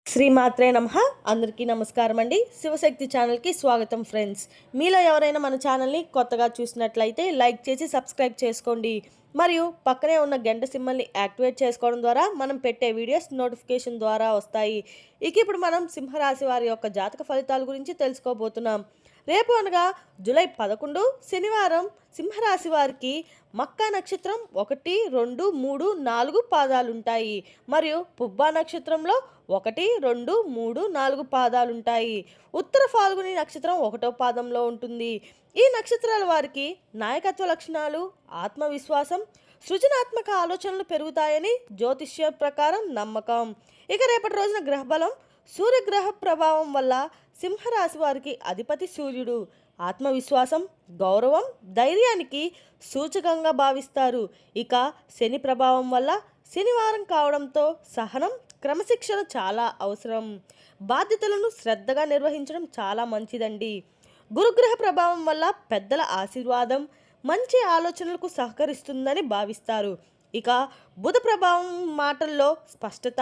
శ్రీమాత్రే నమః. అందరికీ నమస్కారం అండి. శివశక్తి ఛానల్కి స్వాగతం ఫ్రెండ్స్. మీలో ఎవరైనా మన ఛానల్ని కొత్తగా చూసినట్లయితే లైక్ చేసి సబ్స్క్రైబ్ చేసుకోండి. మరియు పక్కనే ఉన్న గంట సింబల్ని యాక్టివేట్ చేసుకోవడం ద్వారా మనం పెట్టే వీడియోస్ నోటిఫికేషన్ ద్వారా వస్తాయి. ఇప్పుడు మనం సింహరాశి వారి యొక్క జాతక ఫలితాల గురించి తెలుసుకోబోతున్నాం. రేపు అనగా జూలై 11 శనివారం సింహరాశి వారికి మక్కా నక్షత్రం 1, 2, 3, 4 పాదాలుంటాయి. మరియు పుబ్బా నక్షత్రంలో 1, 2, 3, 4 పాదాలుంటాయి. ఉత్తర ఫాల్గుని నక్షత్రం 1వ పాదంలో ఉంటుంది. ఈ నక్షత్రాల వారికి నాయకత్వ లక్షణాలు, ఆత్మవిశ్వాసం, సృజనాత్మక ఆలోచనలు పెరుగుతాయని జ్యోతిష్య ప్రకారం నమ్మకం. రేపటి రోజున గ్రహబలం సూర్యగ్రహ ప్రభావం వల్ల సింహరాశి వారికి అధిపతి సూర్యుడు. ఆత్మవిశ్వాసం, గౌరవం, ధైర్యానికి సూచకంగా భావిస్తారు. శని ప్రభావం వల్ల శనివారం కావడంతో సహనం, క్రమశిక్షణ చాలా అవసరం. బాధ్యతలను శ్రద్ధగా నిర్వహించడం చాలా మంచిదండి. గురుగ్రహ ప్రభావం వల్ల పెద్దల ఆశీర్వాదం మంచి ఆలోచనలకు సహకరిస్తుందని భావిస్తారు. బుధ ప్రభావం మాటల్లో స్పష్టత,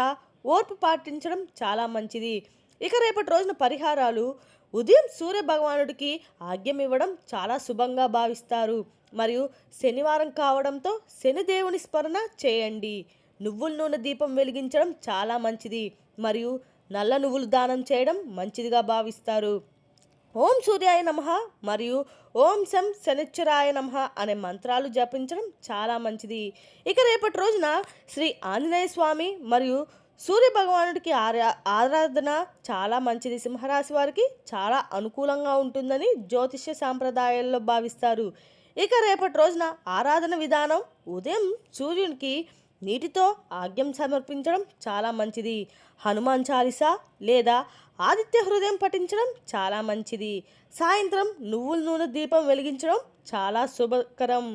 ఓర్పు పాటించడం చాలా మంచిది. రేపటి రోజున పరిహారాలు: ఉదయం సూర్య భగవానుడికి ఆజ్ఞం ఇవ్వడం చాలా శుభంగా భావిస్తారు. మరియు శనివారం కావడంతో శనిదేవుని స్మరణ చేయండి. నువ్వుల నూనె దీపం వెలిగించడం చాలా మంచిది. మరియు నల్ల నువ్వులు దానం చేయడం మంచిదిగా భావిస్తారు. ఓం సూర్యాయ నమః మరియు ఓం శం శనిశ్చరాయ నమః అనే మంత్రాలు జపించడం చాలా మంచిది. రేపటి రోజున శ్రీ ఆంజనేయ స్వామి మరియు సూర్య భగవానుడికి ఆరాధన చాలా మంచిది. సింహరాశి వారికి చాలా అనుకూలంగా ఉంటుందని జ్యోతిష్య సాంప్రదాయాల్లో భావిస్తారు. రేపటి రోజున ఆరాధన విధానం: ఉదయం సూర్యునికి నీటితో ఆజ్ఞం సమర్పించడం చాలా మంచిది. హనుమాన్ చాలీసా లేదా ఆదిత్య హృదయం పఠించడం చాలా మంచిది. సాయంత్రం నువ్వుల నూనె దీపం వెలిగించడం చాలా శుభకరం.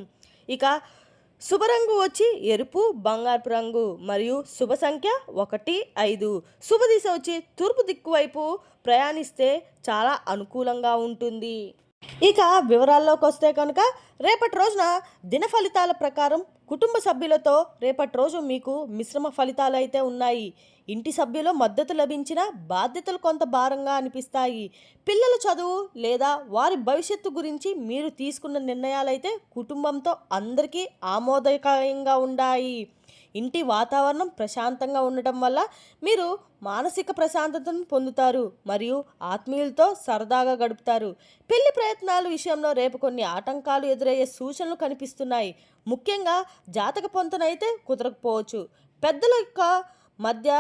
శుభరంగు వచ్చి ఎరుపు, బంగారపు రంగు. మరియు శుభ సంఖ్య 1, 5. శుభ దిశ వచ్చి తూర్పు దిక్కు వైపు ప్రయాణిస్తే చాలా అనుకూలంగా ఉంటుంది. వివరాల్లోకి వస్తే కనుక రేపటి రోజున దిన ఫలితాల ప్రకారం కుటుంబ సభ్యులతో రేపటి రోజు మీకు మిశ్రమ ఫలితాలు అయితే ఉన్నాయి. ఇంటి సభ్యుల మద్దతు లభించిన బాధ్యతలు కొంత భారంగా అనిపిస్తాయి. పిల్లల చదువు లేదా వారి భవిష్యత్తు గురించి మీరు తీసుకున్న నిర్ణయాలైతే కుటుంబంతో అందరికీ ఆమోదకరంగా ఉన్నాయి. ఇంటి వాతావరణం ప్రశాంతంగా ఉండటం వల్ల మీరు మానసిక ప్రశాంతతను పొందుతారు మరియు ఆత్మీయులతో సరదాగా గడుపుతారు. పెళ్లి ప్రయత్నాల విషయంలో రేపు కొన్ని ఆటంకాలు ఎదురయ్యే సూచనలు కనిపిస్తున్నాయి. ముఖ్యంగా జాతక పొంతనైతే కుదరకపోవచ్చు. పెద్దల మధ్య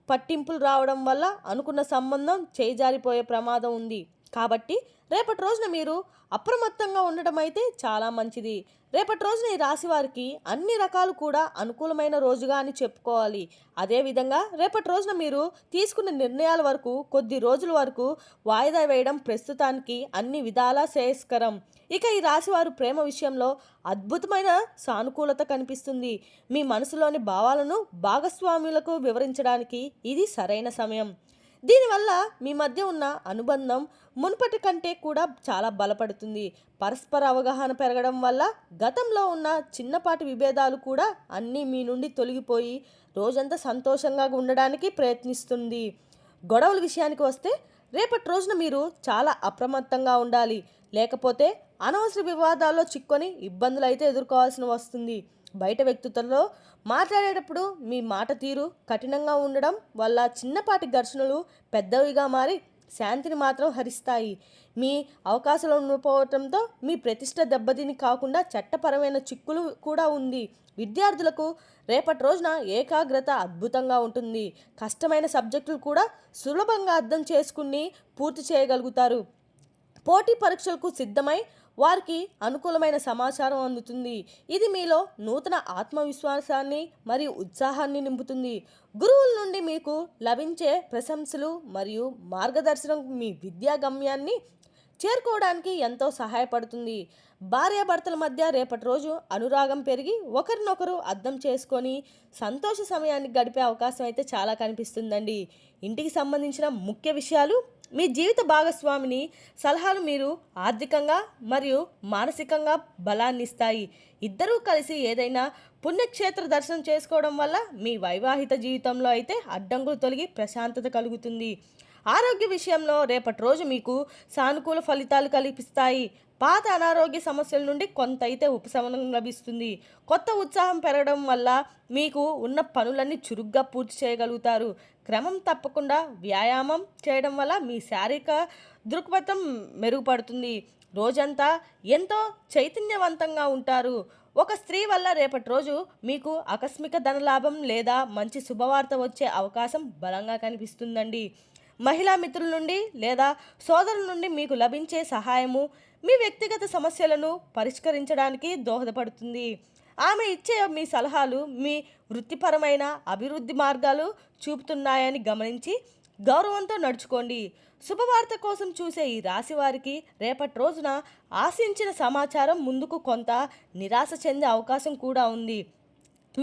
పట్టింపులు రావడం వల్ల అనుకున్న సంబంధం చేజారిపోయే ప్రమాదం ఉంది. కాబట్టి రేపటి రోజున మీరు అప్రమత్తంగా ఉండటం అయితే చాలా మంచిది. రేపటి రోజున ఈ రాశి వారికి అన్ని రకాలు కూడా అనుకూలమైన రోజుగా అని చెప్పుకోవాలి. అదేవిధంగా రేపటి రోజున మీరు తీసుకున్న నిర్ణయాల వరకు కొద్ది రోజుల వరకు వాయిదా వేయడం ప్రస్తుతానికి అన్ని విధాలా శ్రేయస్కరం. ఈ రాశివారు ప్రేమ విషయంలో అద్భుతమైన సానుకూలత కనిపిస్తుంది. మీ మనసులోని భావాలను భాగస్వాములకు వివరించడానికి ఇది సరైన సమయం. దీనివల్ల మీ మధ్య ఉన్న అనుబంధం మునుపటి కంటే కూడా చాలా బలపడుతుంది. పరస్పర అవగాహన పెరగడం వల్ల గతంలో ఉన్న చిన్నపాటి విభేదాలు కూడా అన్నీ మీ నుండి తొలగిపోయి రోజంతా సంతోషంగా ఉండడానికి ప్రయత్నిస్తుంది. గొడవల విషయానికి వస్తే రేపటి రోజున మీరు చాలా అప్రమత్తంగా ఉండాలి. లేకపోతే అనవసర వివాదాల్లో చిక్కొని ఇబ్బందులు అయితే ఎదుర్కోవాల్సి వస్తుంది. బయట వ్యక్తులతో మాట్లాడేటప్పుడు మీ మాట తీరు కఠినంగా ఉండడం వల్ల చిన్నపాటి ఘర్షణలు పెద్దవిగా మారి శాంతిని మాత్రం హరిస్తాయి. మీ అవకాశాలు ఉండిపోవడంతో మీ ప్రతిష్ట దెబ్బతిని కాకుండా చట్టపరమైన చిక్కులు కూడా ఉంది. విద్యార్థులకు రేపటి రోజున ఏకాగ్రత అద్భుతంగా ఉంటుంది. కష్టమైన సబ్జెక్టులు కూడా సులభంగా అర్థం చేసుకుని పూర్తి చేయగలుగుతారు. పోటీ పరీక్షలకు సిద్ధమై వారికి అనుకూలమైన సమాచారం అందుతుంది. ఇది మీలో నూతన ఆత్మవిశ్వాసాన్ని మరియు ఉత్సాహాన్ని నింపుతుంది. గురువుల నుండి మీకు లభించే ప్రశంసలు మరియు మార్గదర్శనం మీ విద్యా గమ్యాన్ని చేరుకోవడానికి ఎంతో సహాయపడుతుంది. భార్యాభర్తల మధ్య రేపటి రోజు అనురాగం పెరిగి ఒకరినొకరు అర్థం చేసుకొని సంతోష సమయాన్ని గడిపే అవకాశం అయితే చాలా కనిపిస్తుందండి. ఇంటికి సంబంధించిన ముఖ్య విషయాలు: మీ జీవిత భాగస్వామిని సలహాలు మీరు ఆర్థికంగా మరియు మానసికంగా బలాన్ని ఇస్తాయి. ఇద్దరూ కలిసి ఏదైనా పుణ్యక్షేత్ర దర్శనం చేసుకోవడం వల్ల మీ వైవాహిక జీవితంలో అయితే అడ్డంకులు తొలగి ప్రశాంతత కలుగుతుంది. ఆరోగ్య విషయంలో రేపటి రోజు మీకు సానుకూల ఫలితాలు కల్పిస్తాయి. పాత అనారోగ్య సమస్యల నుండి కొంత అయితే ఉపశమనం లభిస్తుంది. కొత్త ఉత్సాహం పెరగడం వల్ల మీకు ఉన్న పనులన్నీ చురుగ్గా పూర్తి చేయగలుగుతారు. క్రమం తప్పకుండా వ్యాయామం చేయడం వల్ల మీ శారీరక దృక్పథం మెరుగుపడుతుంది. రోజంతా ఎంతో చైతన్యవంతంగా ఉంటారు. ఒక స్త్రీ వల్ల రేపటి రోజు మీకు ఆకస్మిక ధనలాభం లేదా మంచి శుభవార్త వచ్చే అవకాశం బలంగా కనిపిస్తుందండి. మహిళా మిత్రుల నుండి లేదా సోదరుల నుండి మీకు లభించే సహాయము మీ వ్యక్తిగత సమస్యలను పరిష్కరించడానికి దోహదపడుతుంది. ఆమె ఇచ్చే మీ సలహాలు మీ వృత్తిపరమైన అభివృద్ధి మార్గాలు చూపుతున్నాయని గమనించి గౌరవంతో నడుచుకోండి. శుభవార్త కోసం చూసే ఈ రాశి వారికి రేపటి రోజున ఆశించిన సమాచారం ముందుకు కొంత నిరాశ చెందే అవకాశం కూడా ఉంది.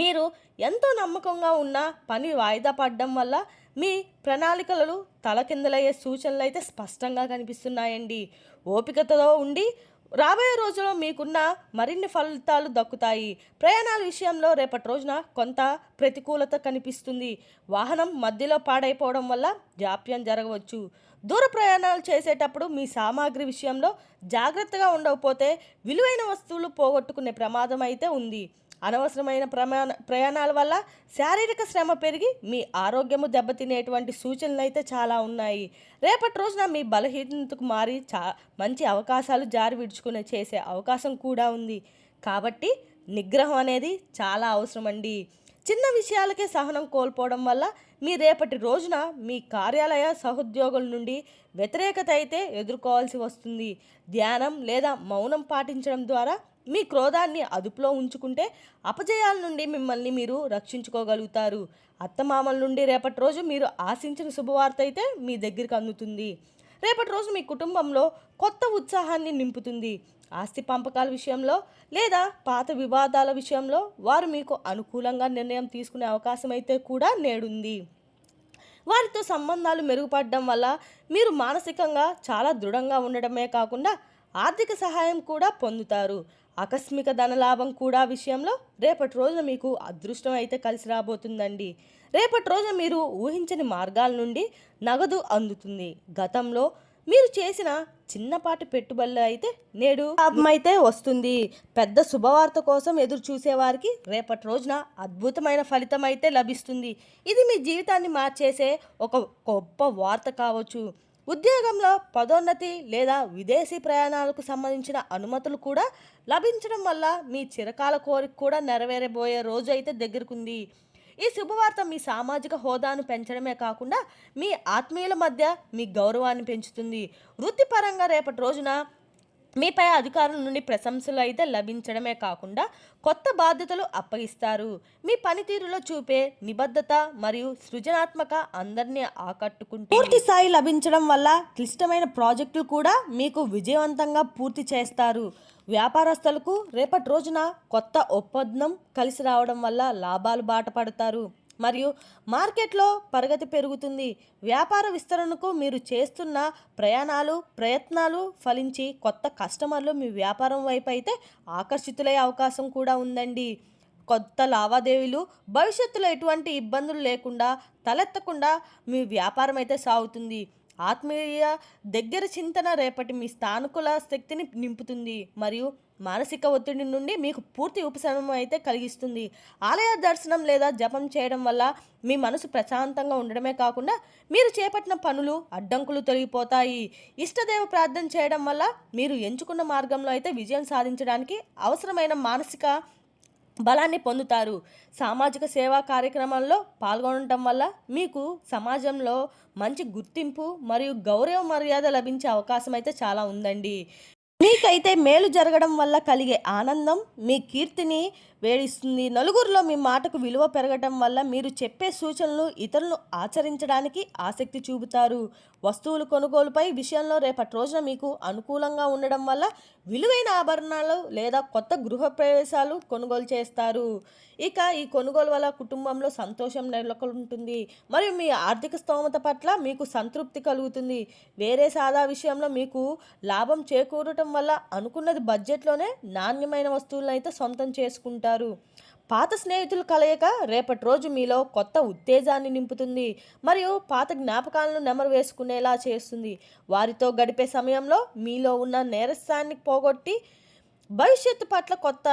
మీరు ఎంతో నమ్మకంగా ఉన్న పని వాయిదా పడడం వల్ల మీ ప్రణాళికలు తలకిందలయ్యే సూచనలు అయితే స్పష్టంగా కనిపిస్తున్నాయండి. ఓపికతో ఉండి రాబోయే రోజుల్లో మీకున్న మరిన్ని ఫలితాలు దక్కుతాయి. ప్రయాణాల విషయంలో రేపటి రోజున కొంత ప్రతికూలత కనిపిస్తుంది. వాహనం మధ్యలో పాడైపోవడం వల్ల జాప్యం జరగవచ్చు. దూర ప్రయాణాలు చేసేటప్పుడు మీ సామాగ్రి విషయంలో జాగ్రత్తగా ఉండకపోతే విలువైన వస్తువులు పోగొట్టుకునే ప్రమాదం అయితే ఉంది. అనవసరమైన ప్రయాణాల వల్ల శారీరక శ్రమ పెరిగి మీ ఆరోగ్యము దెబ్బతినేటువంటి సూచనలు అయితే చాలా ఉన్నాయి. రేపటి రోజున మీ బలహీనతకు మారి మంచి అవకాశాలు జారి విడుచుకునే చేసే అవకాశం కూడా ఉంది. కాబట్టి నిగ్రహం అనేది చాలా అవసరం అండి. చిన్న విషయాలకే సహనం కోల్పోవడం వల్ల మీ రేపటి రోజున మీ కార్యాలయ సహోద్యోగుల నుండి వ్యతిరేకత అయితే ఎదుర్కోవాల్సి వస్తుంది. ధ్యానం లేదా మౌనం పాటించడం ద్వారా మీ క్రోధాన్ని అదుపులో ఉంచుకుంటే అపజయాల నుండి మిమ్మల్ని మీరు రక్షించుకోగలుగుతారు. అత్తమామల నుండి రేపటి రోజు మీరు ఆశించిన శుభవార్త అయితే మీ దగ్గరికి అందుతుంది. రేపటి రోజు మీ కుటుంబంలో కొత్త ఉత్సాహాన్ని నింపుతుంది. ఆస్తి పంపకాల విషయంలో లేదా పాత వివాదాల విషయంలో వారు మీకు అనుకూలంగా నిర్ణయం తీసుకునే అవకాశం అయితే కూడా నేడుంది. వారితో సంబంధాలు మెరుగుపడడం వల్ల మీరు మానసికంగా చాలా దృఢంగా ఉండడమే కాకుండా ఆర్థిక సహాయం కూడా పొందుతారు. ఆకస్మిక ధనలాభం కూడా విషయంలో రేపటి రోజున మీకు అదృష్టం అయితే కలిసి రాబోతుందండి. రేపటి రోజున మీరు ఊహించని మార్గాల నుండి నగదు అందుతుంది. గతంలో మీరు చేసిన చిన్నపాటి పెట్టుబడులు అయితే నేడు లాభం అయితే వస్తుంది. పెద్ద శుభవార్త కోసం ఎదురు చూసేవారికి రేపటి రోజున అద్భుతమైన ఫలితం అయితే లభిస్తుంది. ఇది మీ జీవితాన్ని మార్చేసే ఒక గొప్ప వార్త కావచ్చు. ఉద్యోగంలో పదోన్నతి లేదా విదేశీ ప్రయాణాలకు సంబంధించిన అనుమతులు కూడా లభించడం వల్ల మీ చిరకాల కోరిక కూడా నెరవేరబోయే రోజు అయితే దగ్గరకుంది. ఈ శుభవార్త మీ సామాజిక హోదాను పెంచడమే కాకుండా మీ ఆత్మీయుల మధ్య మీ గౌరవాన్ని పెంచుతుంది. వృత్తిపరంగా రేపటి రోజున మీపై అధికారుల నుండి ప్రశంసలు అయితే లభించడమే కాకుండా కొత్త బాధ్యతలు అప్పగిస్తారు. మీ పనితీరులో చూపే నిబద్ధత మరియు సృజనాత్మక అందరినీ ఆకట్టుకుంటుంది. పూర్తి స్థాయి లభించడం వల్ల క్లిష్టమైన ప్రాజెక్టులు కూడా మీకు విజయవంతంగా పూర్తి చేస్తారు. వ్యాపారస్తులకు రేపటి రోజున కొత్త ఒప్పందం కలిసి రావడం వల్ల లాభాలు బాట పడతారు మరియు మార్కెట్లో ప్రగతి పెరుగుతుంది. వ్యాపార విస్తరణకు మీరు చేస్తున్న ప్రయత్నాలు ఫలించి కొత్త కస్టమర్లు మీ వ్యాపారం వైపు అయితే ఆకర్షితులయ్యే అవకాశం కూడా ఉందండి. కొత్త లావాదేవీలు భవిష్యత్తులో ఎటువంటి ఇబ్బందులు లేకుండా తలెత్తకుండా మీ వ్యాపారం అయితే సాగుతుంది. ఆత్మీయ దగ్గర చింతన రేపటి మీ స్థానికుల శక్తిని నింపుతుంది మరియు మానసిక ఒత్తిడి నుండి మీకు పూర్తి ఉపశమనం అయితే కలిగిస్తుంది. ఆలయ దర్శనం లేదా జపం చేయడం వల్ల మీ మనసు ప్రశాంతంగా ఉండడమే కాకుండా మీరు చేపట్టిన పనులు అడ్డంకులు తొలగిపోతాయి. ఇష్టదేవ ప్రార్థన చేయడం వల్ల మీరు ఎంచుకున్న మార్గంలో అయితే విజయం సాధించడానికి అవసరమైన మానసిక బలాన్ని పొందుతారు. సామాజిక సేవా కార్యక్రమాల్లో పాల్గొనడం వల్ల మీకు సమాజంలో మంచి గుర్తింపు మరియు గౌరవ మర్యాద లభించే అవకాశం అయితే చాలా ఉందండి. మీకైతే మేలు జరగడం వల్ల కలిగే ఆనందం మీ కీర్తిని వేడిస్తుంది. నలుగురిలో మీ మాటకు విలువ పెరగటం వల్ల మీరు చెప్పే సూచనలు ఇతరులను ఆచరించడానికి ఆసక్తి చూపుతారు. వస్తువులు కొనుగోలుపై విషయంలో రేపటి రోజున మీకు అనుకూలంగా ఉండడం వల్ల విలువైన ఆభరణాలు లేదా కొత్త గృహప్రవేశాలు కొనుగోలు చేస్తారు. ఇక ఈ కొనుగోలు వల్ల కుటుంబంలో సంతోషం నెలకొంటుంది మరియు మీ ఆర్థిక స్తోమత పట్ల మీకు సంతృప్తి కలుగుతుంది. వేరే సాదా విషయంలో మీకు లాభం చేకూరటం వల్ల అనుకున్నది బడ్జెట్లోనే నాణ్యమైన వస్తువులను అయితే సొంతం చేసుకుంటారు. పాత స్నేహితుల కలయిక రేపటి రోజు మీలో కొత్త ఉత్తేజాన్ని నింపుతుంది మరియు పాత జ్ఞాపకాలను నెమరు వేసుకునేలా చేస్తుంది. వారితో గడిపే సమయంలో మీలో ఉన్న నీరసాన్ని పోగొట్టి భవిష్యత్తు పట్ల కొత్త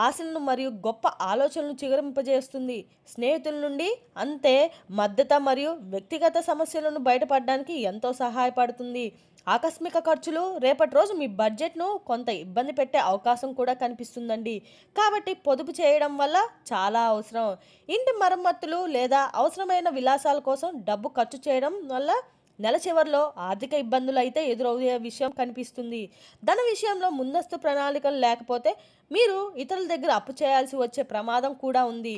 ఆశలను మరియు గొప్ప ఆలోచనలు చిగురింపజేస్తుంది. స్నేహితుల నుండి అంతే మద్దతు మరియు వ్యక్తిగత సమస్యలను బయటపడడానికి ఎంతో సహాయపడుతుంది. ఆకస్మిక ఖర్చులు రేపటి రోజు మీ బడ్జెట్ను కొంత ఇబ్బంది పెట్టే అవకాశం కూడా కనిపిస్తుందండి. కాబట్టి పొదుపు చేయడం వల్ల చాలా అవసరం. ఇంటి మరమ్మతులు లేదా అవసరమైన విలాసాల కోసం డబ్బు ఖర్చు చేయడం వల్ల నెల చివరిలో ఆర్థిక ఇబ్బందులు అయితే ఎదురయ్యే విషయం కనిపిస్తుంది. ధన విషయంలో ముందస్తు ప్రణాళికలు లేకపోతే మీరు ఇతరుల దగ్గర అప్పు చేయాల్సి వచ్చే ప్రమాదం కూడా ఉంది.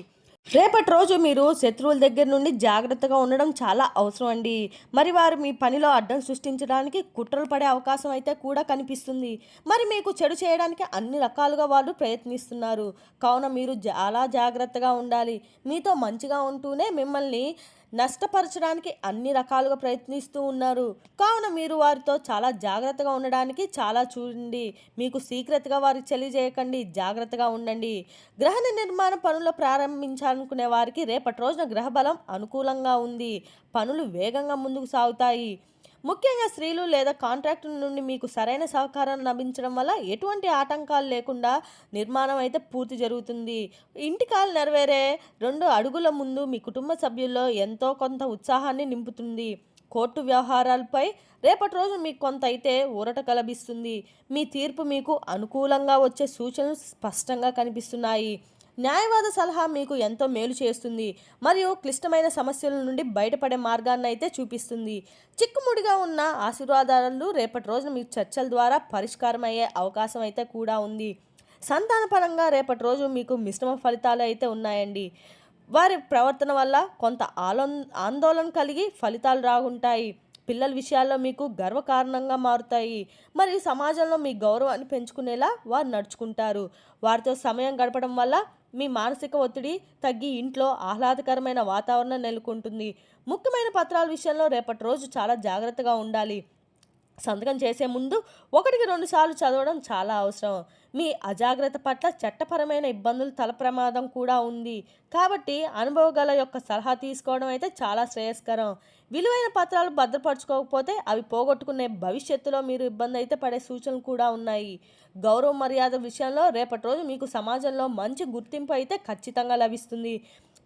రేపటి రోజు మీరు శత్రువుల దగ్గర నుండి జాగ్రత్తగా ఉండడం చాలా అవసరం అండి. మరి వారు మీ పనిలో అడ్డం సృష్టించడానికి కుట్రలు పడే అవకాశం అయితే కూడా కనిపిస్తుంది. మరి మీకు చెడు చేయడానికి అన్ని రకాలుగా వాళ్ళు ప్రయత్నిస్తున్నారు. కావున మీరు చాలా జాగ్రత్తగా ఉండాలి. మీతో మంచిగా ఉంటూనే మిమ్మల్ని నష్టపరచడానికి అన్ని రకాలుగా ప్రయత్నిస్తూ ఉన్నారు. కావున మీరు వారితో చాలా జాగ్రత్తగా ఉండడానికి చాలా చూడండి. మీకు సీక్రెట్గా వారికి తెలియజేయకండి. జాగ్రత్తగా ఉండండి. గ్రహ నిర్మాణ పనులు ప్రారంభించాలనుకునే వారికి రేపటి రోజున గ్రహబలం అనుకూలంగా ఉంది. పనులు వేగంగా ముందుకు సాగుతాయి. ముఖ్యంగా స్త్రీలు లేదా కాంట్రాక్టుల నుండి మీకు సరైన సహకారం లభించడం వల్ల ఎటువంటి ఆటంకాలు లేకుండా నిర్మాణం అయితే పూర్తి జరుగుతుంది. ఇంటి కాలు నెరవేరే 2 అడుగుల ముందు మీ కుటుంబ సభ్యుల్లో ఎంతో కొంత ఉత్సాహాన్ని నింపుతుంది. కోర్టు వ్యవహారాలపై రేపటి రోజు మీకు కొంత అయితే ఊరట కలభిస్తుంది. మీ తీర్పు మీకు అనుకూలంగా వచ్చే సూచనలు స్పష్టంగా కనిపిస్తున్నాయి. న్యాయవాద సలహా మీకు ఎంతో మేలు చేస్తుంది మరియు క్లిష్టమైన సమస్యల నుండి బయటపడే మార్గాన్ని అయితే చూపిస్తుంది. చిక్కుముడిగా ఉన్న ఆశీర్వాదాలు రేపటి రోజున మీ చర్చల ద్వారా పరిష్కారం అయ్యే అవకాశం అయితే కూడా ఉంది. సంతానపరంగా రేపటి రోజు మీకు మిశ్రమ ఫలితాలు అయితే ఉన్నాయండి. వారి ప్రవర్తన వల్ల కొంత ఆందోళన కలిగి ఫలితాలు రాగుంటాయి. పిల్లల విషయాల్లో మీకు గర్వకారణంగా మారుతాయి మరియు సమాజంలో మీ గౌరవాన్ని పెంచుకునేలా వారు నడుచుకుంటారు. వారితో సమయం గడపడం వల్ల మీ మానసిక ఒత్తిడి తగ్గి ఇంట్లో ఆహ్లాదకరమైన వాతావరణం నెలకొంటుంది. ముఖ్యమైన పత్రాల విషయంలో రేపటి రోజు చాలా జాగ్రత్తగా ఉండాలి. సంతకం చేసే ముందు 1-2 సార్లు చదవడం చాలా అవసరం. మీ అజాగ్రత్త పట్ల చట్టపరమైన ఇబ్బందులు తల ప్రమాదం కూడా ఉంది. కాబట్టి అనుభవగల యొక్క సలహా తీసుకోవడం అయితే చాలా శ్రేయస్కరం. విలువైన పత్రాలు భద్రపరచుకోకపోతే అవి పోగొట్టుకునే భవిష్యత్తులో మీరు ఇబ్బంది అయితే పడే సూచనలు కూడా ఉన్నాయి. గౌరవ మర్యాద విషయంలో రేపటి రోజు మీకు సమాజంలో మంచి గుర్తింపు అయితే ఖచ్చితంగా లభిస్తుంది.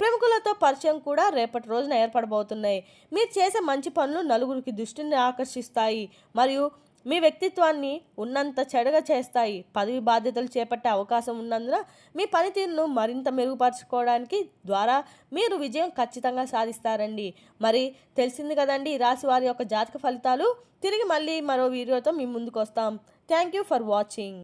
ప్రముఖులతో పరిచయం కూడా రేపటి రోజున ఏర్పడబోతున్నాయి. మీరు చేసే మంచి పనులు నలుగురికి దృష్టిని ఆకర్షిస్తాయి మరియు మీ వ్యక్తిత్వాన్ని ఉన్నంత చెడుగా చేస్తాయి. పదవి బాధ్యతలు చేపట్టే అవకాశం ఉన్నందున మీ పనితీరును మరింత మెరుగుపరచుకోవడానికి ద్వారా మీరు విజయం ఖచ్చితంగా సాధిస్తారండి. మరి తెలిసింది కదండి రాశి వారి యొక్క జాతక ఫలితాలు. తిరిగి మళ్ళీ మరో వీడియోతో మీ ముందుకు వస్తాం. Thank you for watching.